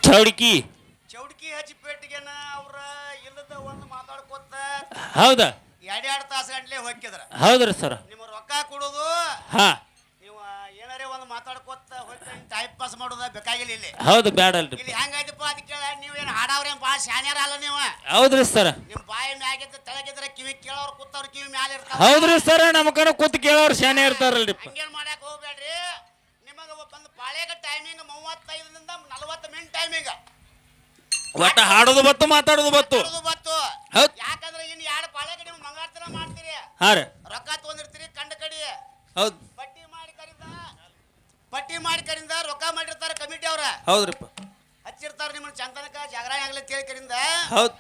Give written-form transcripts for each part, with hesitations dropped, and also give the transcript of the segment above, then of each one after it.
ಚೌಡಿಕಿ ಚೌಡ್ಕಿ ಹಚ್ಚಿ ಪೇಟಿಗೆನ ಅವ್ರ ಇಲ್ಲದ ಒಂದು ಮಾತಾಡ್ಕೊತ ಹೌದಾ ಎರಡೆರಡು ತಾಸು ಗಂಟ್ಲೆ ಹೋಗಿದ್ರ. ಹೌದ್ರಿ ಸರ್. ನಿಮ್ಮ ರೊಕ್ಕ ಕೊಡೋದು ಹಾ ನೀವು ಏನಾರೇ ಒಂದು ಮಾತಾಡ್ಕೊತ ಹೋಗಿ ಟೈಮ್ ಪಾಸ್ ಮಾಡೋದ ಬೇಕಾಗಿಲ್ಲ ಇಲ್ಲಿ. ಹೌದು ಬ್ಯಾಡಲ್ರಿ. ಇಲ್ಲಿ ಹೆಂಗಾಯ್ತಪ್ಪ ಅದಕ್ಕೆ ನೀವೇನು ಹಾಡವ್ರೇನು ಭಾಳ ಶಾನ್ಯಾರ ಅಲ್ಲ ನೀವು. ಹೌದ್ರಿ ಸರ್. ನಿಮ್ಮ ಬಾಯಿ ಮ್ಯಾಗಿದ್ದ ತೆಳಗಿದ್ರೆ ಕಿವಿ ಕೇಳೋರು ಕೂತವ್ರು ಕಿವಿ ಮ್ಯಾಲೆ ಇರ್ತಾವ. ಹೌದ್ರಿ ಸರ್. ನಮ್ಮ ಕಡೆ ಕೂತ್ ಕೇಳೋರು ಶಾನೆ ಇರ್ತಾರಲ್ರಿ. ಹಂಗೇನ್ ಮಾಡಕ್ ಹೋಗ್ಬೇಡ್ರಿ. ನಿಮಗೆ ಬಂದು ಪಾಳ್ಯಾಗ ಟೈಮಿಂಗ್ 35ರಿಂದ 40 ಮಿನಿಟ್ ಟೈಮಿಂಗ್. ಒಟ್ಟ ಹಾಡೋದು ಬತ್ತು ಮಾತಾಡೋದು ಬತ್ತು. ಹೌದ್ ಯಾಕಂದ್ರೆ ಇನ್ನು ಎರಡು ಪಾಳ್ಯಾಗ ನೀವು ಮಂಗಾರ್ತನ ಮಾಡ್ತೀರಿ. ಹಾ ರೀ. ರೊಕ್ಕ ತಗೊಂಡಿರ್ತೀರಿ ಕಂಡ ಕಡಿ. ಹೌದ್ ಪಟ್ಟಿ ಮಾಡಿ ಕರಿಂದ ರೊಕ್ಕ ಮಾಡಿರ್ತಾರ ಕಮಿಟಿ ಅವ್ರ. ಹೌದ್ರಿಪ್ಪ. ಹಚ್ಚಿರ್ತಾರ ನಿಮ್ಮನ್ನ ಚಂದನಕ ಜಾಗರಣೆ ಆಗ್ಲಿ ಕೇಳಿಕರಿಂದ. ಹೌದ್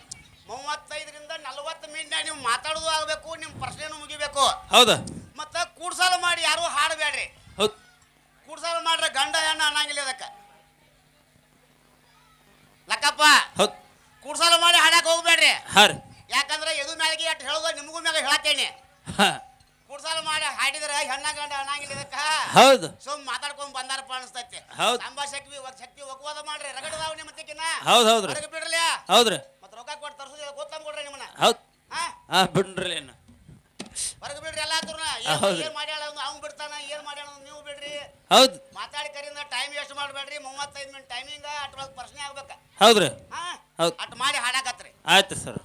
35ರಿಂದ 40 ಮಿನಿಟ್ ನೀವು ಮಾತಾಡೋದು ಆಗ್ಬೇಕು, ನಿಮ್ ಪ್ರಶ್ನೆನೂ ಮುಗಿಬೇಕು. ಹೌದಾ ಮತ್ತ ಕೂಡ್ಸಾಲ ಮಾಡಿ ಯಾರು ಹಾಡಬೇಡ್ರಿ. ಹೌದ್ ಕೂಡ್ಸಾಲ ಮಾಡ್ರೆ ಗಂಡ ಹೆಣ್ಣ ಅನ್ನಂಗಿಲ್ಲ ಅದಕ್ಕ ಲಕ್ಕಪ್ಪ. ಹೌದ್ ಕೂಡ್ಸಾಲ ಮಾಡಿ ಹಾಡಕ್ ಹೋಗ್ಬೇಡ್ರಿ. ಹಾ ರೀ. ಯಾಕಂದ್ರೆ ಎದು ಮ್ಯಾಲಿಗೆ ಅಟ್ ಹೇಳೋದು ನಿಮಗೂ ಮ್ಯಾಗ ಹೇಳತ್ತೇನೆ. ಕೂಡ್ಸಾಲ ಮಾಡಿ ಹಾಡಿದ್ರೆ ಹೆಣ್ಣ ಗಂಡ ಅನ್ನಂಗಿಲ್ಲ ಇದಕ್ಕ. ಹೌದು ಸುಮ್ ಮಾತಾಡ್ಕೊಂಡ್ ಬಂದಾರಪ್ಪ ಅನಿಸ್ತೈತಿ. ಹೌದ್ ಶಕ್ತಿ ಒಕ್ಕವಾದ ಮಾಡ್ರಿ ರಗಡದಾವ್ ನಿಮ್ಮ ಮತ್ತಿಕಿನ. ಹೌದ್ ಹೌದ್ರಿ. ಬಿಡ್ರಲ್ಲ. ಹೌದ್ರಿ. ಮತ್ ರೊಕ್ಕ ಕೊಟ್ಟು ತರ್ಸೋದಿಲ್ಲ ಗೊತ್ತಂಗ್ ಕೊಡ್ರಿ ನಿಮ್ಮನ್ನ. ಹೌದ್ ಹಾ ಬಿಡ್ರಿ ಏನು ಹೊರಗೆ ಬಿಡ್ರಿ ಎಲ್ಲ ಏನ್ ಮಾಡ್ಯಾಳ ಅವ್ನು ಬಿಡ್ತಾನ, ಏನ್ ಮಾಡ್ಯಾಳ ನೀವು ಬಿಡ್ರಿ. ಹೌದ್ ಮಾತಾಡಿ ಕರಿಂದ ಟೈಮ್ ವೇಸ್ಟ್ ಮಾಡ್ಬೇಡ್ರಿ. 35 ಮಿನಿಟ್ ಟೈಮಿಂಗ್ ಅಟ್ರೊಳಗೆ ಪ್ರಶ್ನೆ ಆಗ್ಬೇಕ. ಹೌದ್ರಿ. ಹೌದ್ ಅಟ್ ಮಾಡಿ ಹಾಡಾಕತ್ರಿ. ಆಯ್ತು ಸರ್.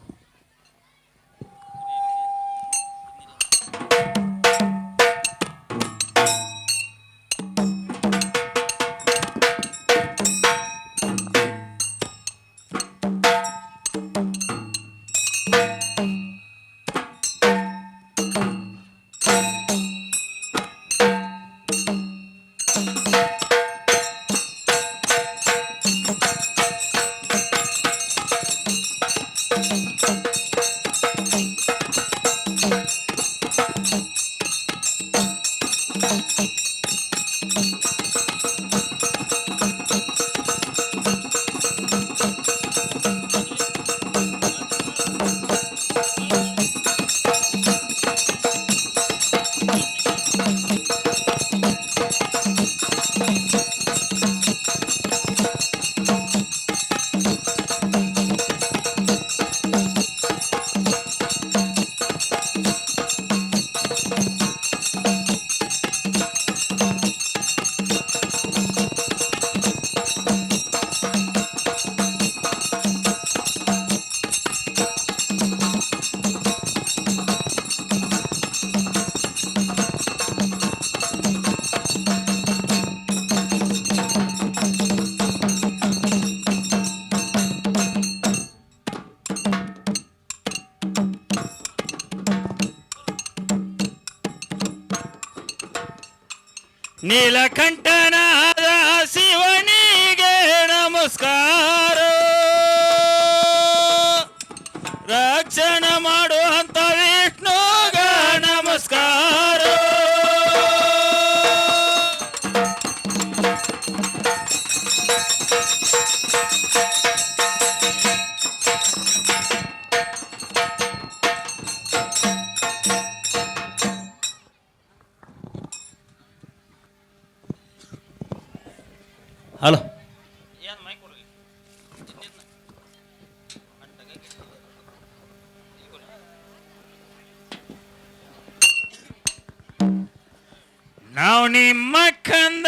ನೀಲಕಂಠನಾದ ಶಿವನಿಗೆ ನಮಸ್ಕಾರ, ರಕ್ಷಣೆ ಮಾಡುವಂತ ವಿಷ್ಣುಗ ನಮಸ್ಕಾರ. ಹಲೋ ನಾವು ನಿಮ್ಮ ಕಂದ